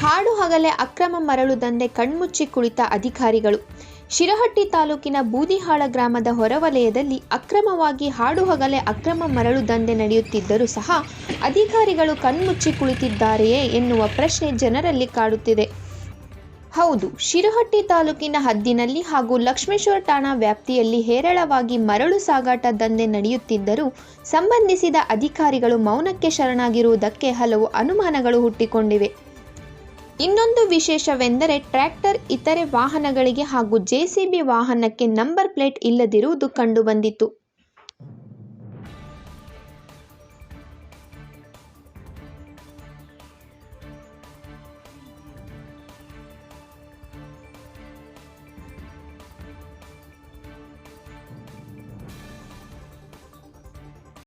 ಹಾಡು ಹಗಲೇ ಅಕ್ರಮ ಮರಳು ದಂಧೆ ಕಣ್ಮುಚ್ಚಿ ಕುಳಿತ ಅಧಿಕಾರಿಗಳು. ಶಿರಹಟ್ಟಿ ತಾಲೂಕಿನ ಬೂದಿಹಾಳ ಗ್ರಾಮದ ಹೊರವಲಯದಲ್ಲಿ ಅಕ್ರಮವಾಗಿ ಹಾಡು ಹಗಲೇ ಅಕ್ರಮ ಮರಳು ದಂಧೆ ನಡೆಯುತ್ತಿದ್ದರೂ ಸಹ ಅಧಿಕಾರಿಗಳು ಕಣ್ಮುಚ್ಚಿ ಕುಳಿತಿದ್ದಾರೆಯೇ ಎನ್ನುವ ಪ್ರಶ್ನೆ ಜನರಲ್ಲಿ ಕಾಡುತ್ತಿದೆ. ಹೌದು, ಶಿರಹಟ್ಟಿ ತಾಲೂಕಿನ ಹದ್ದಿನಲ್ಲಿ ಹಾಗೂ ಲಕ್ಷ್ಮೇಶ್ವರ ಠಾಣಾ ವ್ಯಾಪ್ತಿಯಲ್ಲಿ ಹೇರಳವಾಗಿ ಮರಳು ಸಾಗಾಟ ದಂಧೆ ನಡೆಯುತ್ತಿದ್ದರೂ ಸಂಬಂಧಿಸಿದ ಅಧಿಕಾರಿಗಳು ಮೌನಕ್ಕೆ ಶರಣಾಗಿರುವುದಕ್ಕೆ ಹಲವು ಅನುಮಾನಗಳು ಹುಟ್ಟಿಕೊಂಡಿವೆ. ಇನ್ನೊಂದು ವಿಶೇಷವೆಂದರೆ ಟ್ರ್ಯಾಕ್ಟರ್, ಇತರೆ ವಾಹನಗಳಿಗೆ ಹಾಗೂ ಜೆಸಿಬಿ ವಾಹನಕ್ಕೆ ನಂಬರ್ ಪ್ಲೇಟ್ ಇಲ್ಲದಿರುವುದು ಕಂಡುಬಂದಿತು.